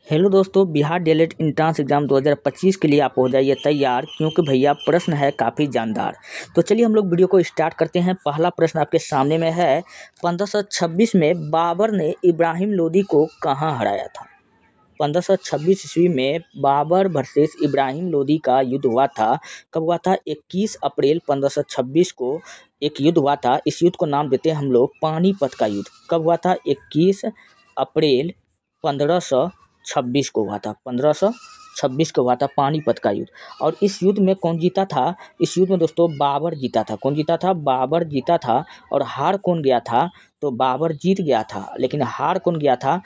Hello दोस्तों, Bihar DElEd entrance exam 2025 के लिए आप हो जाइए तैयार, क्योंकि भैया प्रश्न है काफ़ी जानदार। तो चलिए हम लोग वीडियो को स्टार्ट करते हैं। पहला प्रश्न आपके सामने में है, 1526 में बाबर ने इब्राहिम लोदी को कहाँ हराया था। 1526 ईस्वी में बाबर वर्सेस इब्राहिम लोदी का युद्ध हुआ था। कब हुआ था? 21 अप्रैल 1526 को एक युद्ध हुआ था। इस युद्ध को नाम देते हैं हम लोग पानीपत का युद्ध। कब हुआ था? 21 अप्रैल 1526 को हुआ था। 1526 को हुआ था पानीपत का युद्ध। और इस युद्ध में कौन जीता था? इस युद्ध में दोस्तों बाबर जीता था। कौन जीता था? बाबर जीता था। और हार कौन गया था? तो बाबर जीत गया था, लेकिन हार कौन गया था?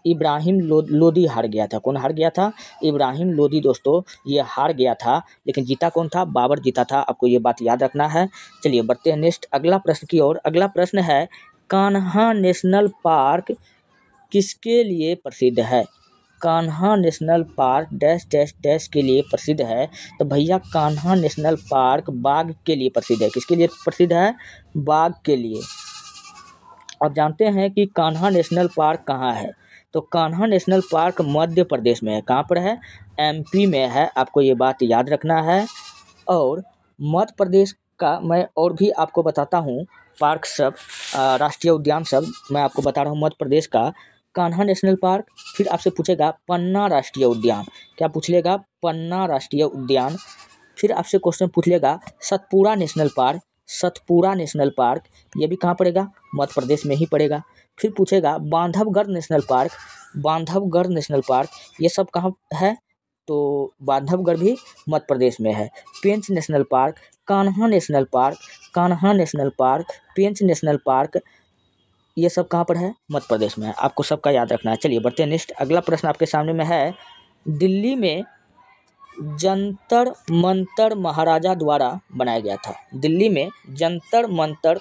इब्राहिम लोदी हार गया था। कौन हार गया था? इब्राहिम लोदी दोस्तों ये हार गया था, लेकिन जीता कौन था? बाबर जीता था। आपको ये बात याद रखना है। चलिए बढ़ते हैं नेक्स्ट अगला प्रश्न की ओर। अगला प्रश्न है, कान्हा नेशनल पार्क किसके लिए प्रसिद्ध है? Kanha national park dash dash dash के लिए प्रसिद्ध है। तो भैया कान्हा नेशनल पार्क बाघ के लिए प्रसिद्ध है। किसके लिए प्रसिद्ध है? बाघ के लिए। आप जानते हैं कि कान्हा नेशनल पार्क कहाँ है? तो कान्हा नेशनल पार्क मध्य प्रदेश में है। कहाँ पर है? एमपी में है। आपको ये बात याद रखना है। और मध्य प्रदेश का मैं और भी आपको बताता हूँ पार्क सब, राष्ट्रीय उद्यान सब मैं आपको बता रहा हूँ। मध्य प्रदेश का कान्हा नेशनल पार्क, फिर आपसे पूछेगा पन्ना राष्ट्रीय उद्यान। क्या पूछ लेगा? पन्ना राष्ट्रीय उद्यान। फिर आपसे क्वेश्चन पूछ लेगा Satpura national park. Satpura national park ये भी कहाँ पड़ेगा? मध्य प्रदेश में ही पड़ेगा। फिर पूछेगा Bandhavgarh national park. Bandhavgarh national park ये सब कहाँ है? तो बांधवगढ़ भी मध्य प्रदेश में है। Pench national park, Kanha national park, Kanha national park, Pench national park ये सब कहाँ पर है? मध्य प्रदेश में है। आपको सबका याद रखना है। चलिए बढ़ते हैं नेक्स्ट। अगला प्रश्न आपके सामने में है, दिल्ली में जंतर मंतर महाराजा द्वारा बनाया गया था। दिल्ली में जंतर मंतर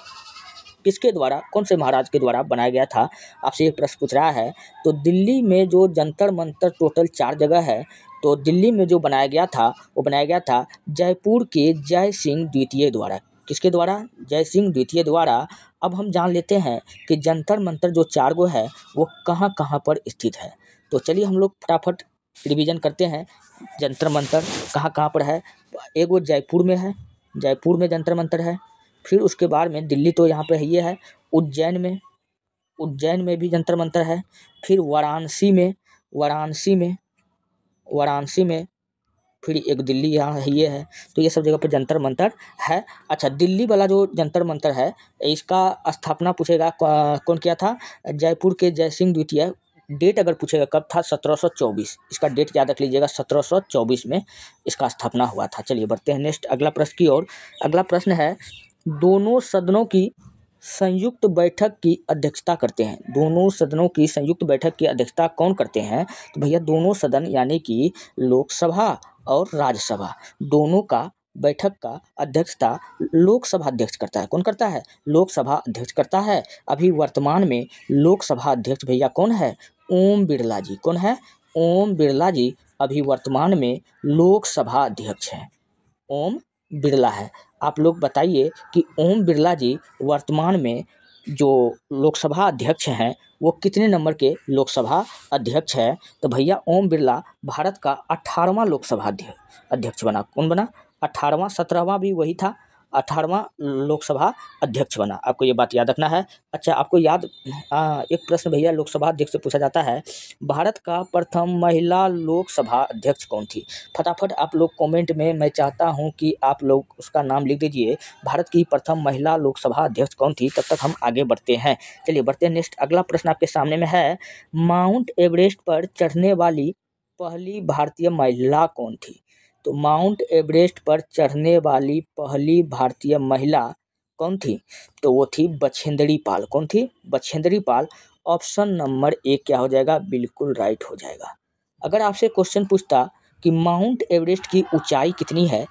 किसके द्वारा, कौन से महाराज के द्वारा बनाया गया था? आपसे एक प्रश्न पूछ रहा है। तो दिल्ली में जो जंतर मंतर टोटल 4 जगह है। तो दिल्ली में जो बनाया गया था वो बनाया गया था जयपुर के जय सिंह द्वितीय द्वारा। किसके द्वारा? जय सिंह द्वितीय द्वारा। अब हम जान लेते हैं कि जंतर मंतर जो 4 गो है वो कहाँ कहाँ पर स्थित है। तो चलिए हम लोग फटाफट रिवीजन करते हैं। जंतर मंतर कहाँ कहाँ पर है? एक वो जयपुर में है। जयपुर में जंतर मंतर है। फिर उसके बाद में दिल्ली तो यहाँ पे ही है। उज्जैन में, उज्जैन में भी जंतर मंतर है। फिर वाराणसी में, वाराणसी में, वाराणसी में फिर एक दिल्ली यहाँ ये है। तो ये सब जगह पे जंतर मंतर है। अच्छा, दिल्ली वाला जो जंतर मंतर है इसका स्थापना पूछेगा कौन किया था? जयपुर के जय सिंह द्वितीय। डेट अगर पूछेगा कब था? 1724। इसका डेट याद रख लीजिएगा, 1724 में इसका स्थापना हुआ था। चलिए बढ़ते हैं नेक्स्ट अगला प्रश्न की ओर। अगला प्रश्न है, दोनों सदनों की संयुक्त बैठक की अध्यक्षता करते हैं। दोनों सदनों की संयुक्त बैठक की अध्यक्षता कौन करते हैं? तो भैया दोनों सदन यानी कि लोकसभा और राज्यसभा दोनों का बैठक का अध्यक्षता लोकसभा अध्यक्ष करता है। कौन करता है? लोकसभा अध्यक्ष करता है। अभी वर्तमान में लोकसभा अध्यक्ष भैया कौन है? ओम बिरला जी। कौन है? ओम बिरला जी अभी वर्तमान में लोकसभा अध्यक्ष हैं। ओम बिरला है। आप लोग बताइए कि ओम बिरला जी वर्तमान में जो लोकसभा अध्यक्ष हैं वो कितने नंबर के लोकसभा अध्यक्ष है? तो भैया ओम बिरला भारत का 18वां लोकसभा अध्यक्ष बना। कौन बना? 18वां। 17वां भी वही था। 18वां लोकसभा अध्यक्ष बना। आपको ये बात याद रखना है। अच्छा, आपको याद एक प्रश्न भैया लोकसभा अध्यक्ष से पूछा जाता है, भारत का प्रथम महिला लोकसभा अध्यक्ष कौन थी? फटाफट आप लोग कमेंट में, मैं चाहता हूं कि आप लोग उसका नाम लिख दीजिए। भारत की प्रथम महिला लोकसभा अध्यक्ष कौन थी? तब तक हम आगे बढ़ते हैं। चलिए बढ़ते हैं नेक्स्ट। अगला प्रश्न आपके सामने में है, माउंट एवरेस्ट पर चढ़ने वाली पहली भारतीय महिला कौन थी? तो माउंट एवरेस्ट पर चढ़ने वाली पहली भारतीय महिला कौन थी? तो वो थी बछेंद्री पाल। कौन थी? बछेंद्री पाल। ऑप्शन नंबर 1 क्या हो जाएगा? बिल्कुल राइट हो जाएगा। अगर आपसे क्वेश्चन पूछता कि माउंट एवरेस्ट की ऊंचाई कितनी है,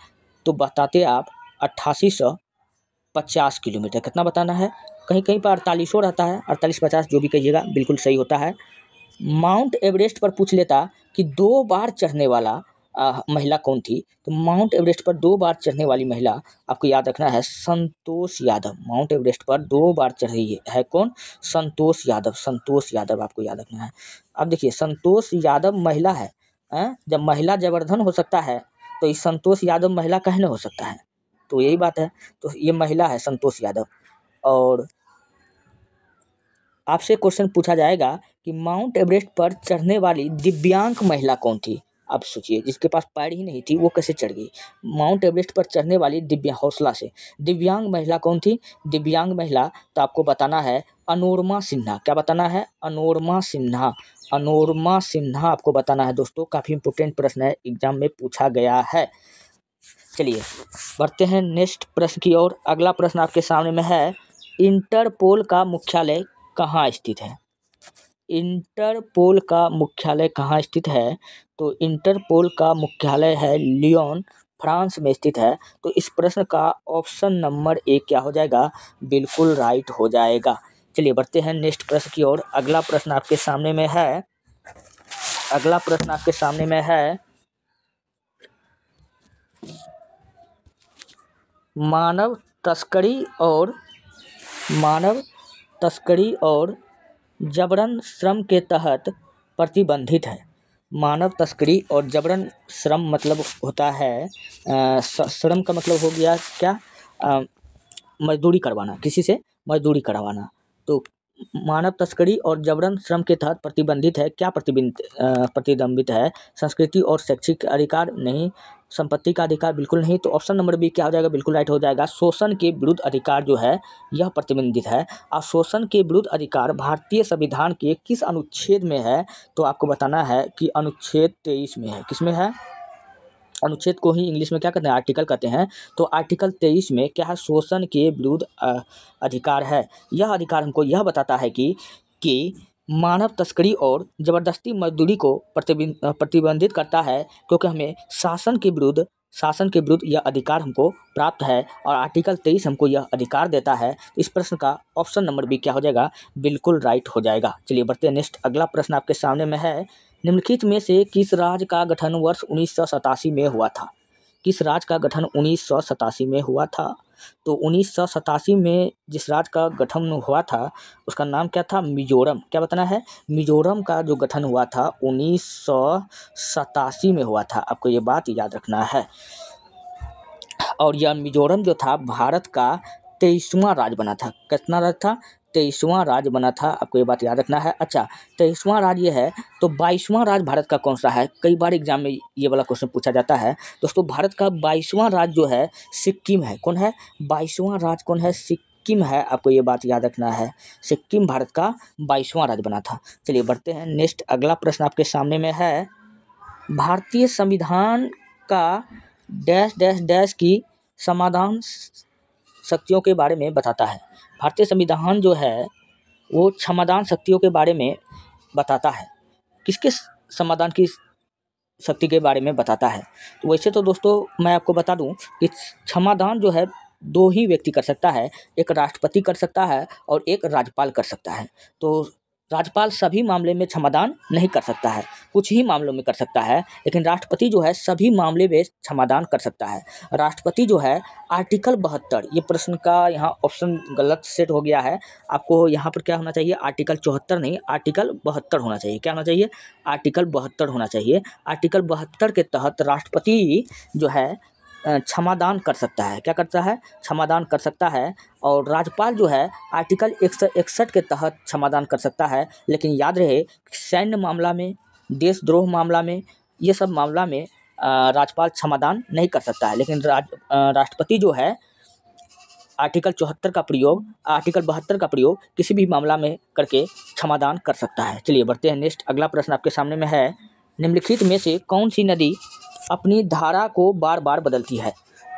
तो बताते आप 8850 किलोमीटर। कितना बताना है? कहीं कहीं पर 48 रहता है, 48-50 जो भी कहिएगा बिल्कुल सही होता है। माउंट एवरेस्ट पर पूछ लेता कि 2 बार चढ़ने वाला महिला कौन थी? तो माउंट एवरेस्ट पर 2 बार चढ़ने वाली महिला आपको याद रखना है संतोष यादव। माउंट एवरेस्ट पर 2 बार चढ़ी है कौन? संतोष यादव। संतोष यादव आपको याद रखना है। अब देखिए संतोष यादव महिला है, जब महिला जबरदन हो सकता है तो इस संतोष यादव महिला काहे न हो सकता है? तो यही बात है। तो ये महिला है संतोष यादव। और आपसे क्वेश्चन पूछा जाएगा कि माउंट एवरेस्ट पर चढ़ने वाली दिव्यांग महिला कौन थी? आप सोचिए, जिसके पास पैर ही नहीं थी वो कैसे चढ़ गई? माउंट एवरेस्ट पर चढ़ने वाली हौसला से दिव्यांग महिला कौन थी? दिव्यांग महिला तो आपको बताना है अनोरमा सिन्हा। क्या बताना है? अनोरमा सिन्हा। अनोरमा सिन्हा आपको बताना है दोस्तों। काफ़ी इंपोर्टेंट प्रश्न है, एग्जाम में पूछा गया है। चलिए बढ़ते हैं नेक्स्ट प्रश्न की ओर। अगला प्रश्न आपके सामने में है, इंटरपोल का मुख्यालय कहाँ स्थित है? इंटरपोल का मुख्यालय कहाँ स्थित है? तो इंटरपोल का मुख्यालय है लियोन, फ्रांस में स्थित है। तो इस प्रश्न का ऑप्शन नंबर 1 क्या हो जाएगा? बिल्कुल राइट हो जाएगा। चलिए बढ़ते हैं नेक्स्ट प्रश्न की ओर। अगला प्रश्न आपके सामने में है, अगला प्रश्न आपके सामने में है, मानव तस्करी और जबरन श्रम के तहत प्रतिबंधित है। मानव तस्करी और जबरन श्रम मतलब होता है श्रम का मतलब हो गया क्या? मजदूरी करवाना, किसी से मजदूरी करवाना। तो मानव तस्करी और जबरन श्रम के तहत प्रतिबंधित है। क्या प्रतिबंधित है? संस्कृति और शैक्षिक अधिकार नहीं, संपत्ति का अधिकार बिल्कुल नहीं। तो ऑप्शन नंबर बी क्या हो जाएगा? बिल्कुल राइट हो जाएगा। शोषण के विरुद्ध अधिकार जो है यह प्रतिबंधित है। और शोषण के विरुद्ध अधिकार भारतीय संविधान के किस अनुच्छेद में है? तो आपको बताना है कि अनुच्छेद 23 में है। किस में है? अनुच्छेद को ही इंग्लिश में क्या कहते हैं? आर्टिकल कहते हैं। तो आर्टिकल 23 में क्या है? शोषण के विरुद्ध अधिकार है। यह अधिकार हमको यह बताता है कि मानव तस्करी और ज़बरदस्ती मजदूरी को प्रतिबंधित करता है, क्योंकि हमें शासन के विरुद्ध यह अधिकार हमको प्राप्त है और आर्टिकल 23 हमको यह अधिकार देता है। इस प्रश्न का ऑप्शन नंबर बी क्या हो जाएगा? बिल्कुल राइट हो जाएगा। चलिए बढ़ते हैं नेक्स्ट। अगला प्रश्न आपके सामने में है, निम्नलिखित में से किस राज्य का गठन वर्ष 1987 में हुआ था? किस राज्य का गठन 1987 में हुआ था? तो 1987 में जिस राज्य का गठन हुआ था उसका नाम क्या था? मिजोरम। क्या बताना है? मिजोरम का जो गठन हुआ था 1987 में हुआ था। आपको ये बात याद रखना है। और यह मिजोरम जो था भारत का 23वां राज्य बना था। कितना राज्य था? 23वां राज्य बना था। आपको ये बात याद रखना है। अच्छा, 23वां राज्य है तो 22वां राज्य भारत का कौन सा है? कई बार एग्जाम में ये वाला क्वेश्चन पूछा जाता है दोस्तों। भारत का 22वां राज्य जो है सिक्किम है। कौन है? 22वां राज्य कौन है? सिक्किम है। आपको ये बात याद रखना है। सिक्किम भारत का 22वां राज्य बना था। चलिए बढ़ते हैं नेक्स्ट। अगला प्रश्न आपके सामने में है, भारतीय संविधान का डैश डैश डैश की समाधान शक्तियों के बारे में बताता है। भारतीय संविधान जो है वो क्षमादान शक्तियों के बारे में बताता है। किसके समाधान की शक्ति के बारे में बताता है? तो वैसे तो दोस्तों मैं आपको बता दूं कि क्षमादान जो है 2 ही व्यक्ति कर सकता है, एक राष्ट्रपति कर सकता है और एक राज्यपाल कर सकता है। तो राज्यपाल सभी मामले में क्षमादान नहीं कर सकता है, कुछ ही मामलों में कर सकता है, लेकिन राष्ट्रपति जो है सभी मामले में क्षमादान कर सकता है। राष्ट्रपति जो है आर्टिकल 72, ये प्रश्न का यहाँ ऑप्शन गलत सेट हो गया है। आपको यहाँ पर क्या होना चाहिए? आर्टिकल 74 नहीं, आर्टिकल 72 होना चाहिए। क्या होना चाहिए? आर्टिकल 72 होना चाहिए। आर्टिकल 72 के तहत राष्ट्रपति जो है क्षमादान कर सकता है। क्या करता है? क्षमादान कर सकता है। और राज्यपाल जो है आर्टिकल 161 के तहत क्षमादान कर सकता है। लेकिन याद रहे सैन्य मामला में, देशद्रोह मामला में, ये सब मामला में राज्यपाल क्षमादान नहीं कर सकता है। लेकिन राष्ट्रपति जो है आर्टिकल 74 का प्रयोग, आर्टिकल 72 का प्रयोग किसी भी मामला में करके क्षमादान कर सकता है। चलिए बढ़ते हैं नेक्स्ट। अगला प्रश्न आपके सामने में है, निम्नलिखित में से कौन सी नदी अपनी धारा को बार बार बदलती है?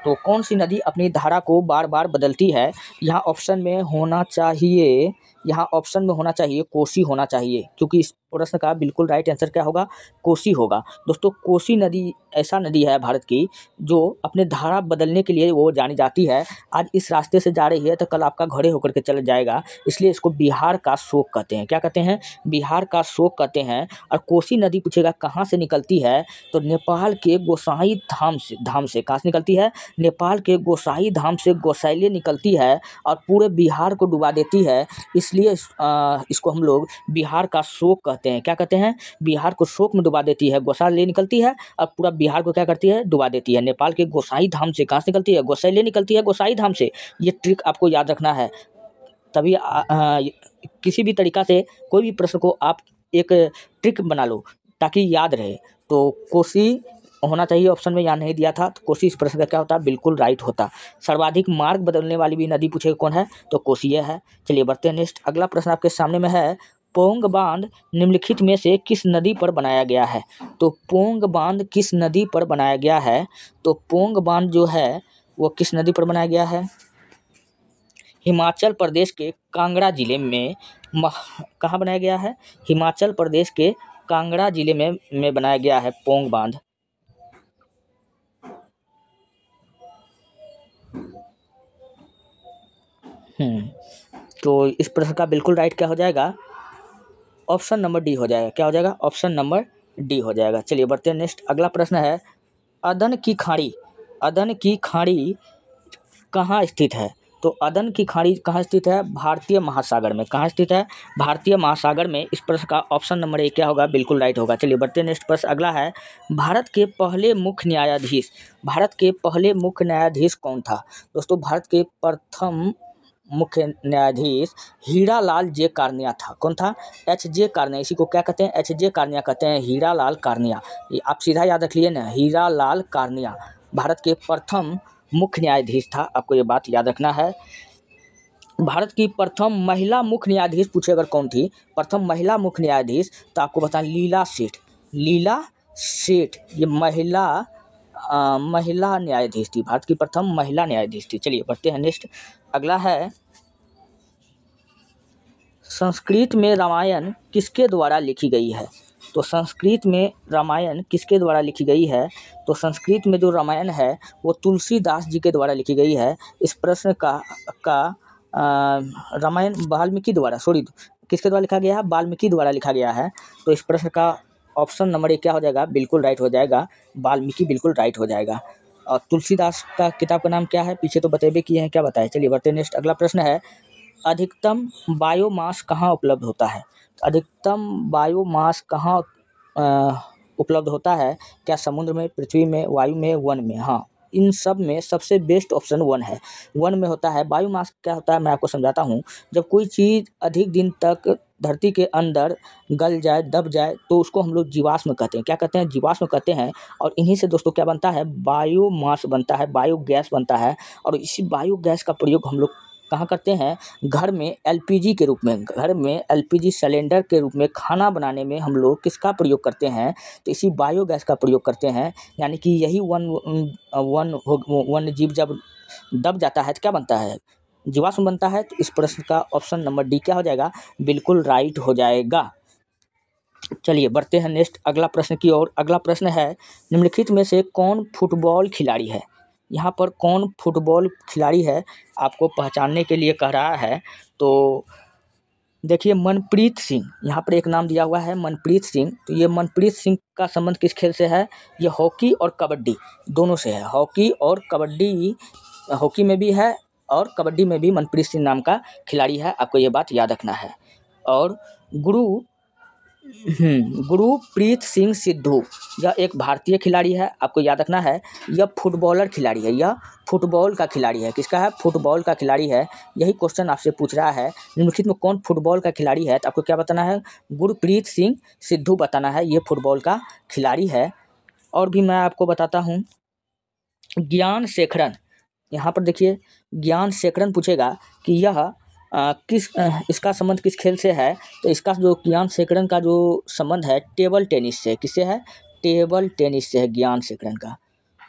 तो कौन सी नदी अपनी धारा को बार बार बदलती है? यहाँ ऑप्शन में होना चाहिए यहाँ ऑप्शन में होना चाहिए कोसी होना चाहिए, क्योंकि इस प्रश्न का बिल्कुल राइट आंसर क्या होगा, कोसी होगा। दोस्तों कोसी नदी ऐसा नदी है भारत की जो अपने धारा बदलने के लिए वो जानी जाती है। आज इस रास्ते से जा रही है तो कल आपका घड़े होकर के चल जाएगा, इसलिए इसको बिहार का शोक कहते हैं। क्या कहते हैं, बिहार का शोक कहते हैं। और कोसी नदी पूछेगा कहाँ से निकलती है, तो नेपाल के गोसाई धाम से कहाँ से निकलती है, नेपाल के गोसाई धाम से गोसाइले निकलती है और पूरे बिहार को डुबा देती है। इसलिए इसको हम लोग बिहार का शोक कहते हैं। क्या कहते हैं, बिहार को शोक में डुबा देती है, गोसाइले निकलती है और पूरा बिहार को क्या करती है, डुबा देती है। नेपाल के गोसाई धाम से कहाँ से निकलती है, गोसाइले निकलती है, गोसाई धाम से। ये ट्रिक आपको याद रखना है, तभी किसी भी तरीका से कोई भी प्रश्न को आप एक ट्रिक बना लो ताकि याद रहे। तो कोसी होना चाहिए ऑप्शन में, यहाँ नहीं दिया था, तो कोसी इस प्रश्न का क्या होता है, बिल्कुल राइट होता। सर्वाधिक मार्ग बदलने वाली भी नदी पूछेगा कौन है, तो कोसी है। चलिए बढ़ते हैं नेक्स्ट। अगला प्रश्न आपके सामने में है, पोंग बांध निम्नलिखित में से किस नदी पर बनाया गया है। तो पोंग बांध किस नदी पर बनाया गया है, तो पोंग बांध जो है वो किस नदी पर बनाया गया है, हिमाचल प्रदेश के कांगड़ा जिले में कहाँ बनाया गया है, हिमाचल प्रदेश के कांगड़ा जिले में बनाया गया है पोंग बांध। तो इस प्रश्न का बिल्कुल राइट क्या हो जाएगा, ऑप्शन नंबर डी हो जाएगा। क्या हो जाएगा, ऑप्शन नंबर डी हो जाएगा। चलिए बढ़ते हैं नेक्स्ट। अगला प्रश्न है, अदन की खाड़ी, अदन की खाड़ी कहाँ स्थित है। तो अदन की खाड़ी कहाँ स्थित है, भारतीय महासागर में। कहाँ स्थित है, भारतीय महासागर में। इस प्रश्न का ऑप्शन नंबर ए क्या होगा, बिल्कुल राइट होगा। चलिए बढ़ते हैं नेक्स्ट प्रश्न। अगला है, भारत के पहले मुख्य न्यायाधीश, भारत के पहले मुख्य न्यायाधीश कौन था। दोस्तों भारत के प्रथम मुख्य न्यायाधीश हीरा लाल जे कार्निया था। कौन था, एच जे कार्निया। इसी को क्या कहते हैं, एच जे कार्निया कहते हैं, हीरा लाल कार्निया। ये आप सीधा याद रख लिए ना, हीरा लाल कार्निया भारत के प्रथम मुख्य न्यायाधीश था। आपको ये बात याद रखना है। भारत की प्रथम महिला मुख्य न्यायाधीश पूछे अगर कौन थी, प्रथम महिला मुख्य न्यायाधीश, तो आपको बताएं लीला सेठ। लीला सेठ ये महिला न्यायाधीश थी, भारत की प्रथम महिला न्यायाधीश थी। चलिए बढ़ते हैं नेक्स्ट। अगला है, संस्कृत में रामायण किसके द्वारा लिखी गई है। तो संस्कृत में रामायण किसके द्वारा लिखी गई है, तो संस्कृत में जो रामायण है वो तुलसीदास जी के द्वारा लिखी गई है। इस प्रश्न का रामायण वाल्मीकि द्वारा, किसके द्वारा लिखा गया है, वाल्मीकि द्वारा लिखा गया है। तो इस प्रश्न का ऑप्शन नंबर ए क्या हो जाएगा, बिल्कुल राइट हो जाएगा, वाल्मीकि बिल्कुल राइट हो जाएगा। और तुलसीदास का किताब का नाम क्या है, पीछे तो बतेबे किए हैं, क्या बताए। चलिए बढ़ते हैं नेक्स्ट। अगला प्रश्न है, अधिकतम बायोमास कहाँ उपलब्ध होता है। अधिकतम बायोमास कहाँ उपलब्ध होता है, क्या समुद्र में, पृथ्वी में, वायु में, वन में। हाँ, इन सब में सबसे बेस्ट ऑप्शन वन है, वन में होता है। बायोमास क्या होता है मैं आपको समझाता हूँ। जब कोई चीज़ अधिक दिन तक धरती के अंदर गल जाए, दब जाए, तो उसको हम लोग जीवाश्म कहते हैं। क्या कहते हैं, जीवाश्म कहते हैं। और इन्हीं से दोस्तों क्या बनता है, बायोमास बनता है, बायोगैस बनता है। और इसी बायोगैस का प्रयोग हम लोग कहाँ करते हैं, घर में एलपीजी के रूप में, घर में एलपीजी सिलेंडर के रूप में खाना बनाने में हम लोग किसका प्रयोग करते हैं, तो इसी बायोगैस का प्रयोग करते हैं। यानी कि यही वन जीव जब दब जाता है तो क्या बनता है, जीवाश्म बनता है। तो इस प्रश्न का ऑप्शन नंबर डी क्या हो जाएगा, बिल्कुल राइट हो जाएगा। चलिए बढ़ते हैं नेक्स्ट अगला प्रश्न की ओर। अगला प्रश्न है, निम्नलिखित में से कौन फुटबॉल खिलाड़ी है। यहाँ पर कौन फुटबॉल खिलाड़ी है आपको पहचानने के लिए कह रहा है। तो देखिए मनप्रीत सिंह, यहाँ पर एक नाम दिया हुआ है मनप्रीत सिंह। तो ये मनप्रीत सिंह का संबंध किस खेल से है, ये हॉकी और कबड्डी दोनों से है। हॉकी और कबड्डी, हॉकी में भी है और कबड्डी में भी मनप्रीत सिंह नाम का खिलाड़ी है, आपको ये बात याद रखना है। और गुरप्रीत सिंह सिद्धू, यह एक भारतीय खिलाड़ी है, आपको याद रखना है। यह फुटबॉलर खिलाड़ी है, यह फुटबॉल का खिलाड़ी है। किसका है, फुटबॉल का खिलाड़ी है। यही क्वेश्चन आपसे पूछ रहा है, निम्नलिखित में कौन फुटबॉल का खिलाड़ी है, तो आपको क्या बताना है, गुरप्रीत सिंह सिद्धू बताना है, ये फुटबॉल का खिलाड़ी है। और भी मैं आपको बताता हूँ, ज्ञान शेखरन, यहाँ पर देखिए ज्ञान शेखरन पूछेगा कि यह इसका संबंध किस खेल से है। तो इसका जो ज्ञान शेखरन का जो संबंध है टेबल टेनिस से, किससे है, टेबल टेनिस से है ज्ञान शेखरन का।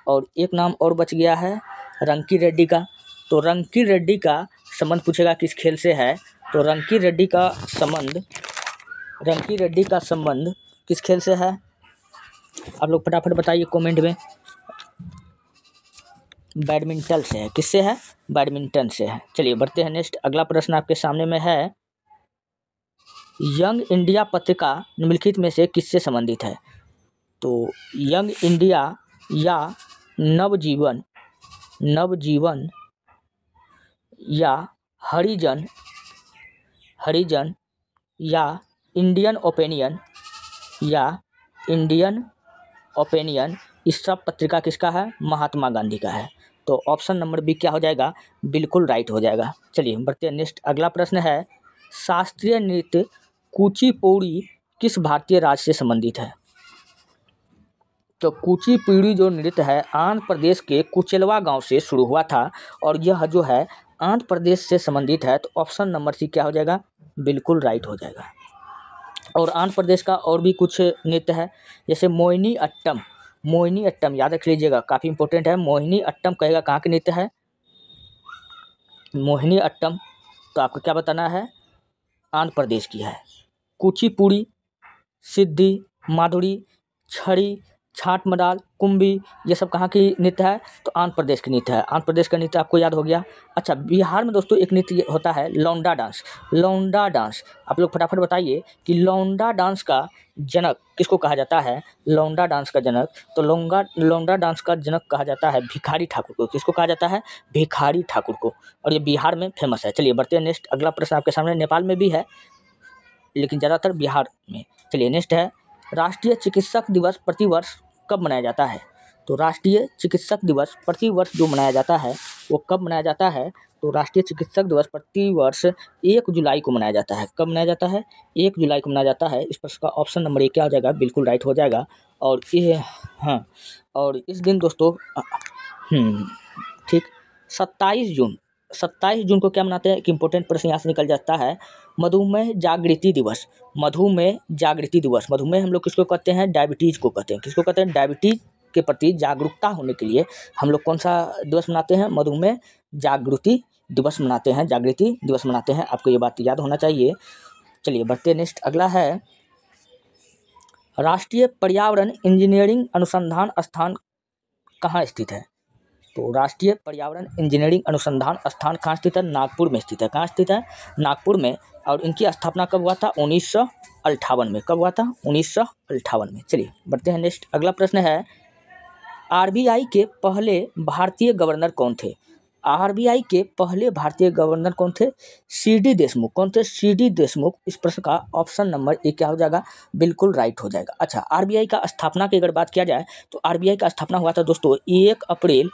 और एक नाम और बच गया है रंकी रेड्डी का। तो रंकी रेड्डी का संबंध पूछेगा किस खेल से है, तो रंकी रेड्डी का संबंध किस खेल से है? आप लोग फटाफट बताइए कमेंट में। बैडमिंटन से है। किससे है? बैडमिंटन से है। चलिए बढ़ते हैं नेक्स्ट। अगला प्रश्न आपके सामने में है, यंग इंडिया पत्रिका निम्नलिखित में से किससे संबंधित है? तो यंग इंडिया या नवजीवन या हरिजन या इंडियन ओपिनियन इस सब पत्रिका किसका है? महात्मा गांधी का है। तो ऑप्शन नंबर बी क्या हो जाएगा? बिल्कुल राइट हो जाएगा। चलिए बढ़ते हैं नेक्स्ट। अगला प्रश्न है, शास्त्रीय नृत्य कुचिपुड़ी किस भारतीय राज्य से संबंधित है? तो कुचिपुड़ी जो नृत्य है आंध्र प्रदेश के कुचेलवा गांव से शुरू हुआ था और यह जो है आंध्र प्रदेश से संबंधित है। तो ऑप्शन नंबर सी क्या हो जाएगा? बिल्कुल राइट हो जाएगा। और आंध्र प्रदेश का और भी कुछ नृत्य है, जैसे मोहिनी अट्टम याद रख लीजिएगा, काफ़ी इंपॉर्टेंट है। मोहिनी अट्टम कहेगा कहाँ के नृत्य है? मोहिनी अट्टम तो आपको क्या बताना है? आंध्र प्रदेश की है। कुचिपुड़ी, सिद्धि, माधुरी, छड़ी, छाट मडाल, कुंभी, ये सब कहाँ की नृत्य है? तो आंध्र प्रदेश की नृत्य है। आंध्र प्रदेश का नृत्य आपको याद हो गया। अच्छा, बिहार में दोस्तों एक नृत्य होता है लौंडा डांस। आप लोग फटाफट बताइए कि लौंडा डांस का जनक किसको कहा जाता है? लौंडा डांस का जनक, तो लौंडा डांस का जनक कहा जाता है भिखारी ठाकुर को। किसको कहा जाता है? भिखारी ठाकुर को। और ये बिहार में फेमस है। चलिए बढ़ते हैं नेक्स्ट। अगला प्रश्न आपके सामने, नेपाल में भी है लेकिन ज़्यादातर बिहार में। चलिए नेक्स्ट है, राष्ट्रीय चिकित्सक दिवस प्रतिवर्ष कब मनाया जाता है? तो राष्ट्रीय चिकित्सक दिवस प्रतिवर्ष जो मनाया जाता है वो कब मनाया जाता है? तो राष्ट्रीय चिकित्सक दिवस प्रतिवर्ष 1 जुलाई को मनाया जाता है। कब मनाया जाता है? 1 जुलाई को मनाया जाता है। इस प्रश्न का ऑप्शन नंबर ए क्या हो जाएगा? बिल्कुल राइट हो जाएगा। और ये और इस दिन दोस्तों ठीक 27 जून को क्या मनाते हैं? एक इंपॉर्टेंट प्रश्न यहाँ से निकल जाता है, मधुमेह जागृति दिवस। मधुमेह हम लोग किसको कहते हैं? डायबिटीज़ को कहते हैं। किसको कहते हैं? डायबिटीज़ के प्रति जागरूकता होने के लिए हम लोग कौन सा दिवस मनाते हैं? मधुमेह जागृति दिवस मनाते हैं। आपको ये बात याद होना चाहिए। चलिए बढ़ते हैं नेक्स्ट। अगला है, राष्ट्रीय पर्यावरण इंजीनियरिंग अनुसंधान स्थान कहाँ स्थित है? तो राष्ट्रीय पर्यावरण इंजीनियरिंग अनुसंधान स्थान कहाँ स्थित है? नागपुर में स्थित है। कहाँ स्थित है? नागपुर में। और इनकी स्थापना कब हुआ था? 1958 में। कब हुआ था? 1958 में। चलिए बढ़ते हैं नेक्स्ट। अगला प्रश्न है, आरबीआई के पहले भारतीय गवर्नर कौन थे? आरबीआई के पहले भारतीय गवर्नर कौन थे? सीडी देशमुख। कौन थे? सीडी देशमुख। इस प्रश्न का ऑप्शन नंबर ए क्या हो जाएगा? बिल्कुल राइट हो जाएगा। अच्छा, आरबीआई का स्थापना की अगर बात किया जाए तो आरबीआई का स्थापना हुआ था दोस्तों 1 अप्रैल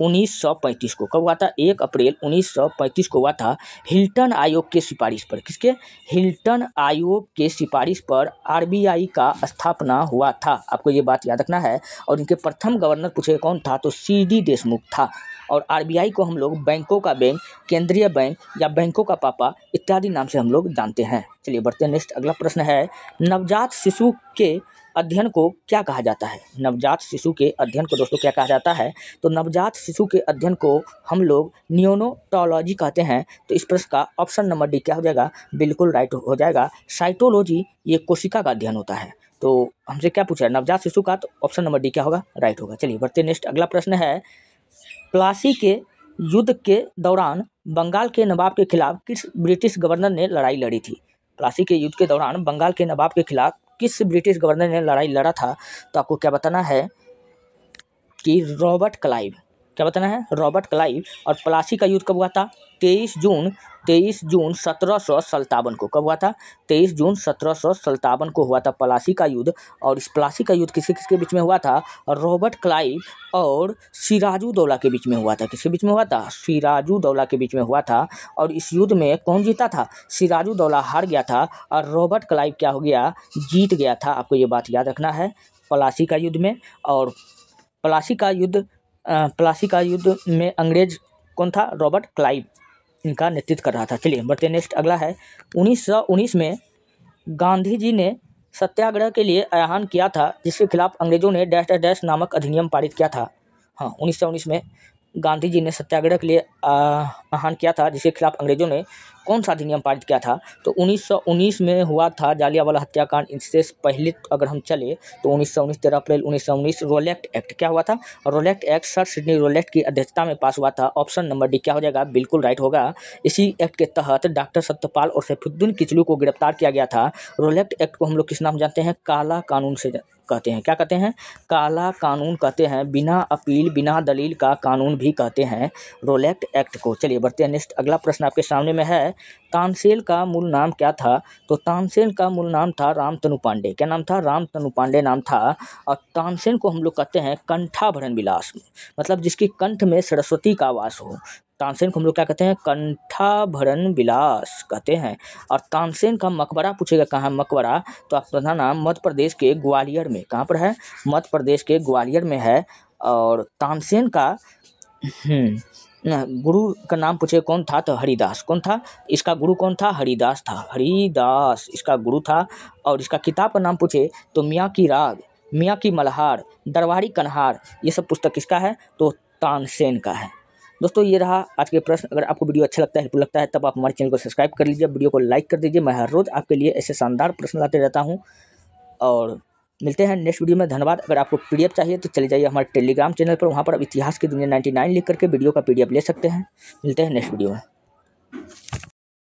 1935 को। कब हुआ था? 1 अप्रैल 1935 को हुआ था, हिल्टन आयोग के सिफारिश पर। किसके? हिल्टन आयोग के सिफारिश पर आरबीआई का स्थापना हुआ था। आपको ये बात याद रखना है। और इनके प्रथम गवर्नर पूछे कौन था? तो सीडी देशमुख था। और आरबीआई को हम लोग बैंकों का बैंक, केंद्रीय बैंक या बैंकों का पापा इत्यादि नाम से हम लोग जानते हैं। चलिए बढ़ते हैं नेक्स्ट। अगला प्रश्न है, नवजात शिशु के अध्ययन को क्या कहा जाता है? नवजात शिशु के अध्ययन को दोस्तों क्या कहा जाता है? तो नवजात शिशु के अध्ययन को हम लोग नियोनोटोलॉजी कहते हैं। तो इस प्रश्न का ऑप्शन नंबर डी क्या हो जाएगा? बिल्कुल राइट हो जाएगा। साइटोलॉजी ये कोशिका का अध्ययन होता है। तो हमसे क्या पूछा है? नवजात शिशु का। तो ऑप्शन नंबर डी क्या होगा? राइट होगा। चलिए बढ़ते नेक्स्ट। अगला प्रश्न है, प्लासी के युद्ध के दौरान बंगाल के नवाब के खिलाफ किस ब्रिटिश गवर्नर ने लड़ाई लड़ी थी? प्लासी के युद्ध के दौरान बंगाल के नवाब के खिलाफ किस ब्रिटिश गवर्नर ने लड़ाई लड़ा था? तो आपको क्या बताना है कि रॉबर्ट क्लाइव। क्या बताना है? Robert Clive. और प्लासी का युद्ध कब हुआ था? 23 जून 1757 को। कब हुआ था? 23 जून 1757 को हुआ था प्लासी का युद्ध। और इस प्लासी का युद्ध किसके किसके बीच में हुआ था? रॉबर्ट क्लाइव और सिराजुद्दौला के बीच में हुआ था। किसके बीच में हुआ था? सिराजुद्दौला के बीच में हुआ था। और इस युद्ध में कौन जीता था? सिराजुद्दौला हार गया था और रॉबर्ट क्लाइव क्या हो गया? जीत गया था। आपको ये बात याद रखना है प्लासी का युद्ध में। और प्लासी का युद्ध में अंग्रेज कौन था? रॉबर्ट क्लाइव इनका नेतृत्व कर रहा था। चलिए बढ़ते नेक्स्ट। अगला है, 1919 में गांधी जी ने सत्याग्रह के लिए आह्वान किया था जिसके खिलाफ अंग्रेजों ने डैश डैश डैश नामक अधिनियम पारित किया था। हाँ, 1919 में गांधी जी ने सत्याग्रह के लिए आह्वान किया था जिसके खिलाफ अंग्रेजों ने कौन सा अधिनियम पारित किया था? तो 1919 में हुआ था जालियांवाला हत्याकांड। इससे पहले अगर हम चले तो 1919 13 अप्रैल 1919 रोलेट एक्ट क्या हुआ था? Rowlatt act sir Sydney Rowlatt की अध्यक्षता में पास हुआ था। ऑप्शन नंबर डी क्या हो जाएगा? बिल्कुल राइट होगा। इसी एक्ट के तहत डॉक्टर सत्यपाल और सैफुद्दीन किचलू को गिरफ्तार किया गया था। रोलेट एक्ट को हम लोग किस नाम जानते हैं? काला कानून से कहते हैं। क्या कहते हैं? काला कानून कहते हैं। बिना अपील बिना दलील का कानून भी कहते हैं रोलेट एक्ट को। चलिए बढ़ते हैं नेक्स्ट। अगला प्रश्न आपके सामने में है, तानसेन का मूल नाम क्या था? तो तानसेन का मूल नाम था रामतनु पांडे। क्या नाम था? रामतनु पांडे नाम था। और तानसेन को हम लोग कहते हैं कंठाभरण विलास, मतलब जिसकी कंठ में सरस्वती का वास हो। तानसेन को हम लोग क्या कहते हैं? कंठाभरण विलास कहते हैं। और तानसेन का मकबरा पूछेगा कहाँ मकबरा, तो आप बताना मध्य प्रदेश के ग्वालियर में। कहाँ पर है? मध्य प्रदेश के ग्वालियर में है। और तानसेन का गुरु का नाम पूछे कौन था? तो हरिदास। कौन था? इसका गुरु कौन था? हरिदास था। हरिदास इसका गुरु था। और इसका किताब का नाम पूछे तो मियाँ की राग, मियाँ की मल्हार, दरबारी कन्हार, ये सब पुस्तक किसका है? तो तानसेन का है। दोस्तों ये रहा आज के प्रश्न। अगर आपको वीडियो अच्छा लगता है, हेल्पफुल लगता है, तब आप हमारे चैनल को सब्सक्राइब कर लीजिए, वीडियो को लाइक कर दीजिए। मैं हर रोज़ आपके लिए ऐसे शानदार प्रश्न लाते रहता हूँ। और मिलते हैं नेक्स्ट वीडियो में। धन्यवाद। अगर आपको पीडीएफ चाहिए तो चले जाइए हमारे टेलीग्राम चैनल पर, वहाँ पर आप इतिहास की दुनिया 99 लिख करके वीडियो का पीडीएफ ले सकते हैं। मिलते हैं नेक्स्ट वीडियो में।